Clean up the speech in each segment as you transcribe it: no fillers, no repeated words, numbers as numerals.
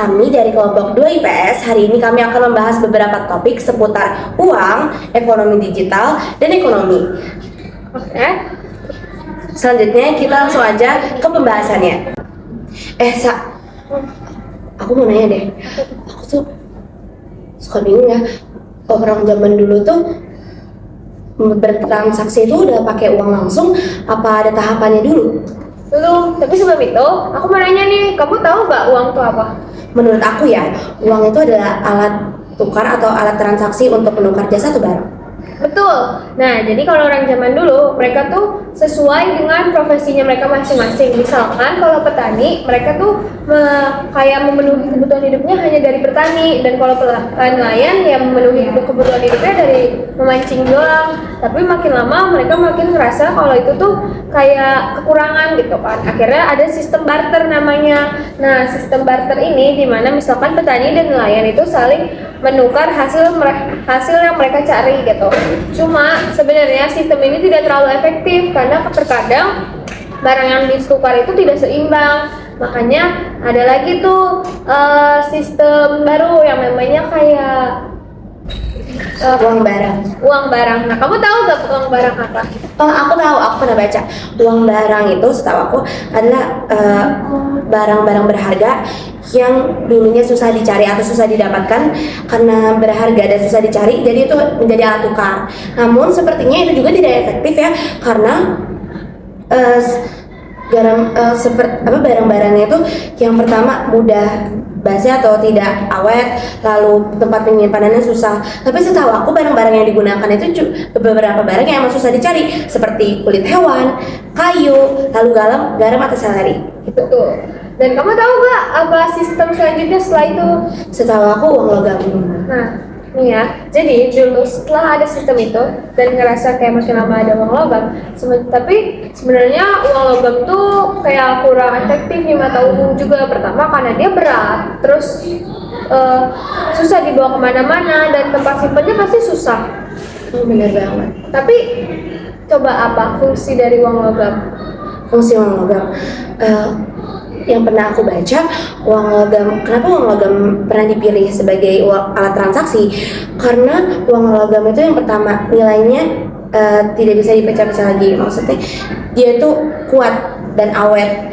Kami dari kelompok 2 IPS hari ini kami akan membahas beberapa topik seputar uang, ekonomi digital, dan ekonomi. Oke. Selanjutnya kita langsung aja ke pembahasannya. Sa, aku mau nanya deh. Aku tuh suka bingung ya. Orang zaman dulu tuh bertransaksi itu udah pakai uang langsung, apa ada tahapannya dulu? Dulu, tapi sebelum itu, aku mau nanya nih, kamu tahu nggak uang itu apa? Menurut aku ya, uang itu adalah alat tukar atau alat transaksi untuk menukar jasa atau barang. Betul. Nah, jadi kalau orang zaman dulu, mereka tuh sesuai dengan profesinya mereka masing-masing. Misalkan kalau petani, mereka tuh kayak memenuhi kebutuhan hidupnya hanya dari bertani. Dan kalau nelayan, ya memenuhi kebutuhan hidupnya dari memancing doang. Tapi makin lama mereka makin ngerasa kalau itu tuh kayak kekurangan gitu kan. Akhirnya ada sistem barter namanya. Nah, sistem barter ini dimana misalkan petani dan nelayan itu saling menukar hasil yang mereka cari gitu. Cuma sebenarnya sistem ini tidak terlalu efektif karena terkadang barang yang ditukar itu tidak seimbang. Makanya ada lagi tuh sistem baru yang namanya kayak uang barang. Uang barang. Nah, kamu tahu gak uang barang apa? Aku tahu, aku pernah baca. Uang barang itu setahu aku adalah barang-barang berharga yang dulunya susah dicari atau susah didapatkan karena berharga dan susah dicari, jadi itu menjadi alat tukar. Namun sepertinya itu juga tidak efektif ya, karena barang-barangnya itu yang pertama mudah basi atau tidak awet, lalu tempat penyimpanannya susah. Tapi setahu aku barang-barang yang digunakan itu beberapa barang yang emang susah dicari, seperti kulit hewan, kayu, lalu garam atau seleri. Gitu. Dan kamu tahu gak apa sistem selanjutnya setelah itu? Setahu aku uang logam. Nah, nih ya. Jadi dulu setelah ada sistem itu dan ngerasa kayak makin lama ada uang logam, tapi sebenarnya uang logam tuh kayak kurang efektif di mata umum juga. Pertama karena dia berat, terus susah dibawa kemana-mana dan tempat simpannya pasti susah. Bener banget. Tapi coba apa fungsi dari uang logam? Fungsi uang logam, yang pernah aku baca, uang logam, kenapa uang logam pernah dipilih sebagai alat transaksi? Karena uang logam itu yang pertama nilainya tidak bisa dipecah-pecah lagi. Maksudnya dia itu kuat dan awet.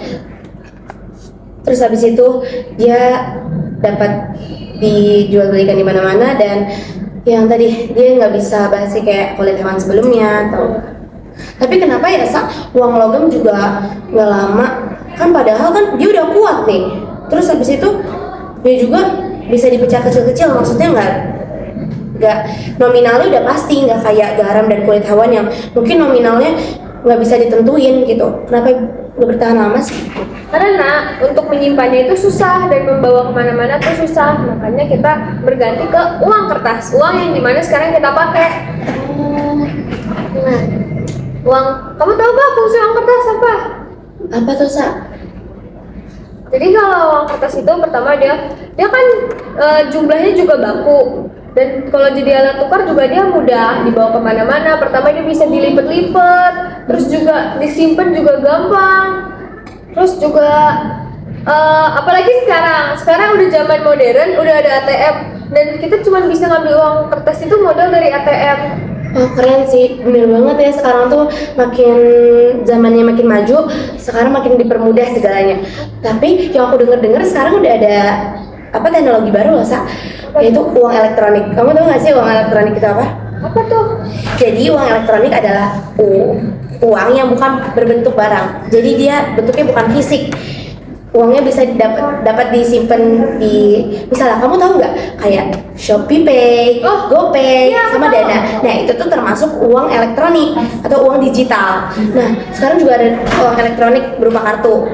Terus habis itu dia dapat dijual belikan di mana-mana, dan yang tadi dia nggak bisa basi kayak kulit hewan sebelumnya atau. Tapi kenapa ya uang logam juga nggak lama? Kan padahal kan dia udah kuat nih. Terus habis itu dia juga bisa dipecah kecil-kecil. Maksudnya nggak nominalnya udah pasti, nggak kayak garam dan kulit hewan yang mungkin nominalnya nggak bisa ditentuin gitu. Kenapa udah bertahan lama sih? Karena untuk menyimpannya itu susah dan membawa kemana-mana tuh susah. Makanya kita berganti ke uang kertas, uang yang dimana sekarang kita pakai. Nah, uang, kamu tahu gak fungsi uang kertas apa? Apa tuh Jadi kalau uang kertas itu pertama dia kan jumlahnya juga baku, dan kalau jadi alat tukar juga dia mudah dibawa kemana-mana. Pertama dia bisa dilipet-lipet, terus juga disimpan juga gampang. Terus juga apalagi sekarang udah zaman modern, udah ada ATM, dan kita cuma bisa ngambil uang kertas itu modal dari ATM. Oh, keren sih, bener banget ya. Sekarang tuh makin zamannya makin maju, sekarang makin dipermudah segalanya. Tapi yang aku dengar sekarang udah ada teknologi baru loh, yaitu uang elektronik. Kamu tahu nggak sih uang elektronik itu apa? Apa tuh? Jadi uang elektronik adalah uang yang bukan berbentuk barang. Jadi dia bentuknya bukan fisik. Uangnya bisa dapat disimpan di, misalnya kamu tahu nggak kayak Shopee Pay, GoPay, iya, sama Dana. Nah itu tuh termasuk uang elektronik atau uang digital. Nah sekarang juga ada uang elektronik berupa kartu,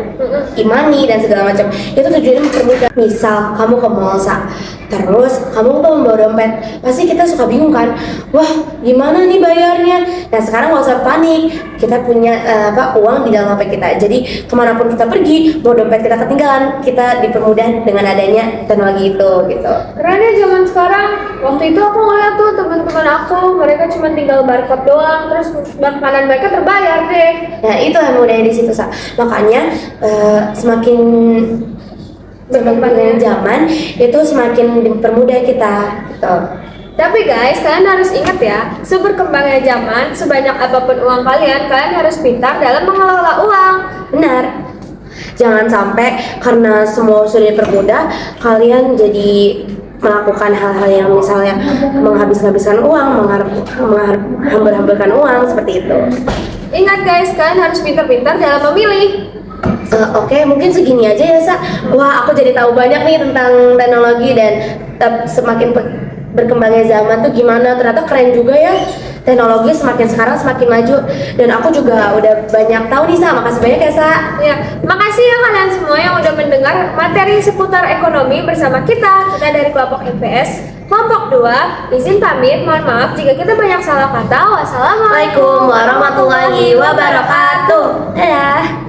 e-money dan segala macam. Itu tujuannya mempermudah. Misal kamu ke mall, terus kamu lupa membawa dompet, pasti kita suka bingung kan, wah gimana nih bayarnya. Nah sekarang nggak usah panik, kita punya uang di dalam HP kita. Jadi kemanapun kita pergi, mau dompet kita ketinggalan, kita dipermudah dengan adanya teknologi itu gitu. Keren ya zaman sekarang. Waktu itu aku ngeliat tuh teman-teman aku, mereka cuma tinggal barcode doang, terus makanan mereka terbayar deh. Nah itu yang mudahnya di situ, Makanya semakin berkembangnya zaman itu semakin dipermudah kita gitu. Tapi guys, kalian harus ingat ya, seberkembangnya zaman, sebanyak apapun uang kalian, kalian harus pintar dalam mengelola uang. Benar. Jangan sampai karena semua sudah dipermudah, kalian jadi melakukan hal-hal yang misalnya menghabiskan uang, menghamburkan uang seperti itu. Ingat guys, kalian harus pintar-pintar dalam memilih. Oke, mungkin segini aja ya, Sa. Wah, aku jadi tahu banyak nih tentang teknologi dan semakin berkembangnya zaman tuh gimana. Ternyata keren juga ya. Teknologi semakin sekarang semakin maju dan aku juga udah banyak tahu nih, Sa. Makasih banyak ya, Sa. Ya, makasih ya kalian semua yang udah mendengar materi seputar ekonomi bersama kita. Kita dari kelompok IPS kelompok 2. Izin pamit, mohon maaf jika kita banyak salah kata. Wassalamualaikum Waalaikumsalam warahmatullahi wabarakatuh. Dadah.